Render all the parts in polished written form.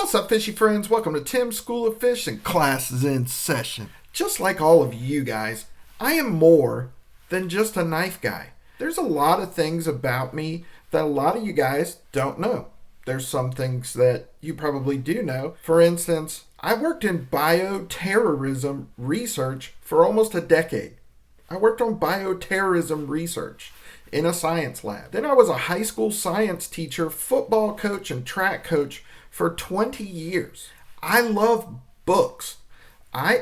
What's up, fishy friends? Welcome to Tim's School of Fish and class is in session. Just like all of you guys, I am more than just a knife guy. There's a lot of things about me that a lot of you guys don't know. There's some things that you probably do know. For instance, I worked in bioterrorism research for almost a decade. I worked on bioterrorism research in a science lab. Then I was a high school science teacher, football coach, and track coach for 20 years. I love books. I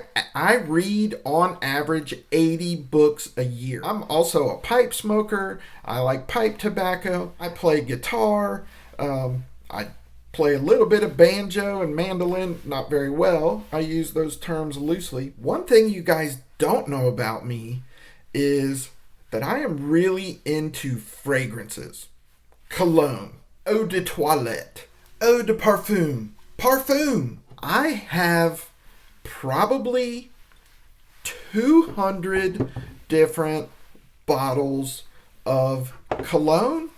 read on average 80 books a year. I'm also a pipe smoker. I like pipe tobacco. I play guitar. I play a little bit of banjo and mandolin, not very well. I use those terms loosely. One thing you guys don't know about me is that I am really into fragrances. Cologne, eau de toilette, eau de parfum, parfum. I have probably 200 different bottles of cologne,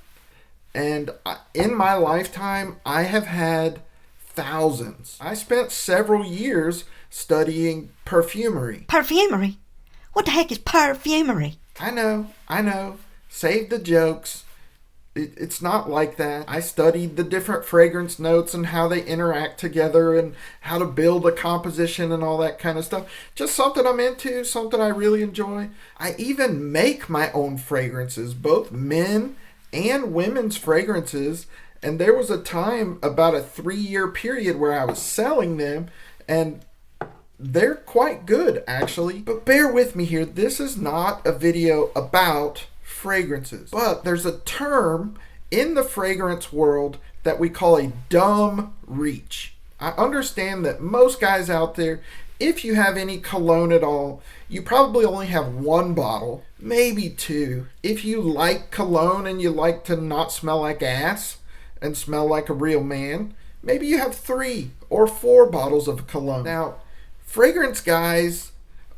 and in my lifetime I have had thousands. I spent several years studying perfumery. Perfumery? What the heck is perfumery? I know. Save the jokes. It's not like that. I studied the different fragrance notes and how they interact together and how to build a composition and all that kind of stuff. Just something I'm into, something I really enjoy. I even make my own fragrances, both men and women's fragrances. And there was a time, about a 3-year period, where I was selling them, and they're quite good, actually. But bear with me here. This is not a video about fragrances, but there's a term in the fragrance world that we call a dumb reach. I understand that most guys out there, if you have any cologne at all, you probably only have 1 bottle, maybe 2. If you like cologne and you like to not smell like ass and smell like a real man, maybe you have 3 or 4 bottles of cologne. Now, fragrance guys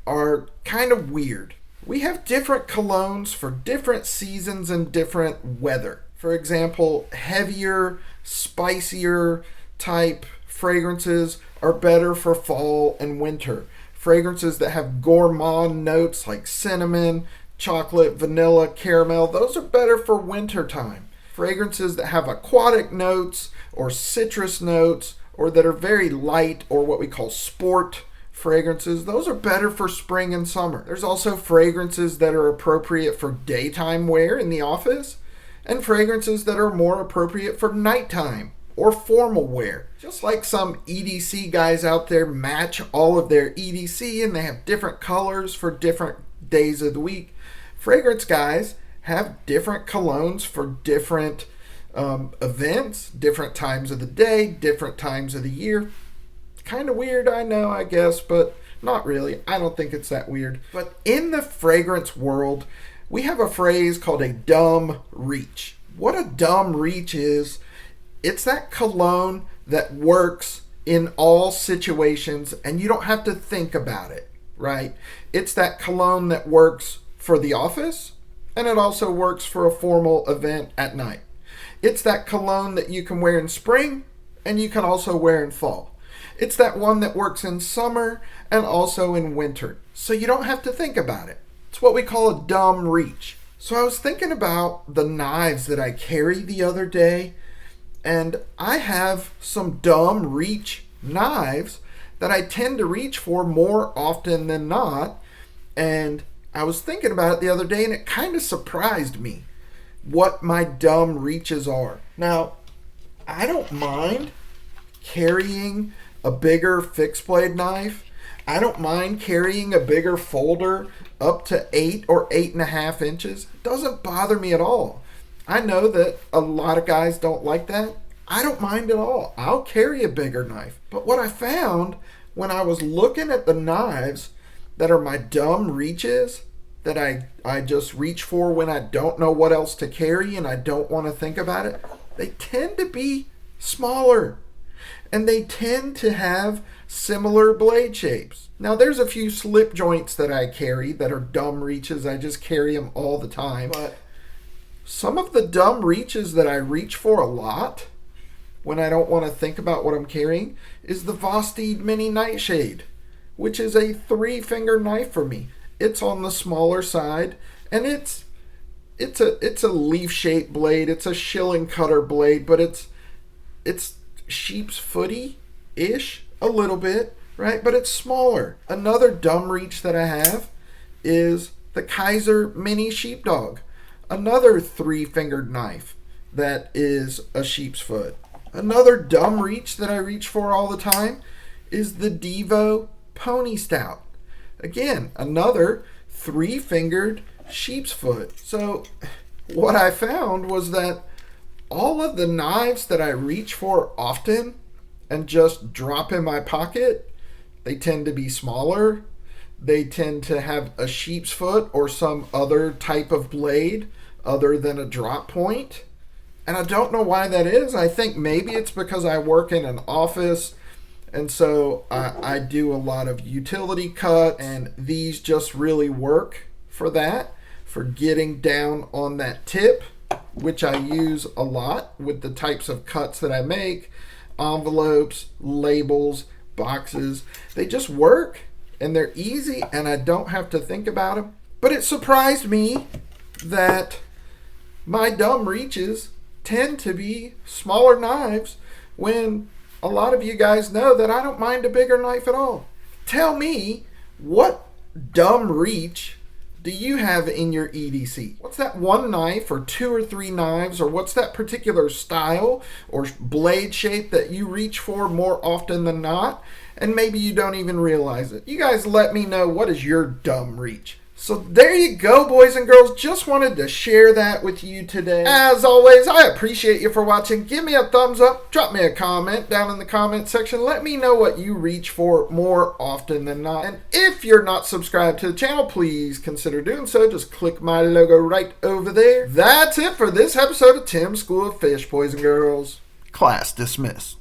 are kind of weird. We have different colognes for different seasons and different weather. For example, heavier, spicier type fragrances are better for fall and winter. Fragrances that have gourmand notes like cinnamon, chocolate, vanilla, caramel, those are better for winter time. Fragrances that have aquatic notes or citrus notes, or that are very light, or what we call sport fragrances, those are better for spring and summer. There's also fragrances that are appropriate for daytime wear in the office, and fragrances that are more appropriate for nighttime or formal wear. Just like some EDC guys out there match all of their EDC and they have different colors for different days of the week, fragrance guys have different colognes for different events, different times of the day, different times of the year. Kind of weird, I know, I guess, but not really. I don't think it's that weird. But in the fragrance world, we have a phrase called a dumb reach. What a dumb reach is, it's that cologne that works in all situations and you don't have to think about it, right? It's that cologne that works for the office and it also works for a formal event at night. It's that cologne that you can wear in spring and you can also wear in fall. It's that one that works in summer and also in winter. So you don't have to think about it. It's what we call a dumb reach. So I was thinking about the knives that I carry the other day, and I have some dumb reach knives that I tend to reach for more often than not. And I was thinking about it the other day, and it kind of surprised me what my dumb reaches are. Now, I don't mind carrying a bigger fixed blade knife. I don't mind carrying a bigger folder up to 8 or 8.5 inches. It doesn't bother me at all. I know that a lot of guys don't like that. I don't mind at all. I'll carry a bigger knife. But what I found when I was looking at the knives that are my dumb reaches, that I just reach for when I don't know what else to carry and I don't want to think about it, they tend to be smaller. And they tend to have similar blade shapes. Now there's a few slip joints that I carry that are dumb reaches. I just carry them all the time. But some of the dumb reaches that I reach for a lot, when I don't want to think about what I'm carrying is the Vosteed Mini Nightshade, which is a 3-finger knife for me. It's on the smaller side, and it's a leaf-shaped blade. It's a shilling cutter blade, but it's sheep's footy-ish a little bit, right? But it's smaller. Another dumb reach that I have is the Kizer Mini Sheepdog, another 3-fingered knife that is a sheep's foot. Another dumb reach that I reach for all the time is the Devo Pony Stout. Again, another 3-fingered sheep's foot. So what I found was that all of the knives that I reach for often and just drop in my pocket, they tend to be smaller. They tend to have a sheep's foot or some other type of blade other than a drop point. And I don't know why that is. I think maybe it's because I work in an office, and so I do a lot of utility cuts, and these just really work for that, for getting down on that tip, which I use a lot with the types of cuts that I make. Envelopes, labels, boxes, they just work, and they're easy, and I don't have to think about them. But it surprised me that my dumb reaches tend to be smaller knives when a lot of you guys know that I don't mind a bigger knife at all. Tell me, what dumb reach do you have in your EDC? What's that one knife or 2 or 3 knives, or what's that particular style or blade shape that you reach for more often than not, and maybe you don't even realize it? You guys let me know, what is your dumb reach? So there you go, boys and girls. Just wanted to share that with you today. As always, I appreciate you for watching. Give me a thumbs up. Drop me a comment down in the comment section. Let me know what you reach for more often than not. And if you're not subscribed to the channel, please consider doing so. Just click my logo right over there. That's it for this episode of Tim's School of Fish, boys and girls. Class dismissed.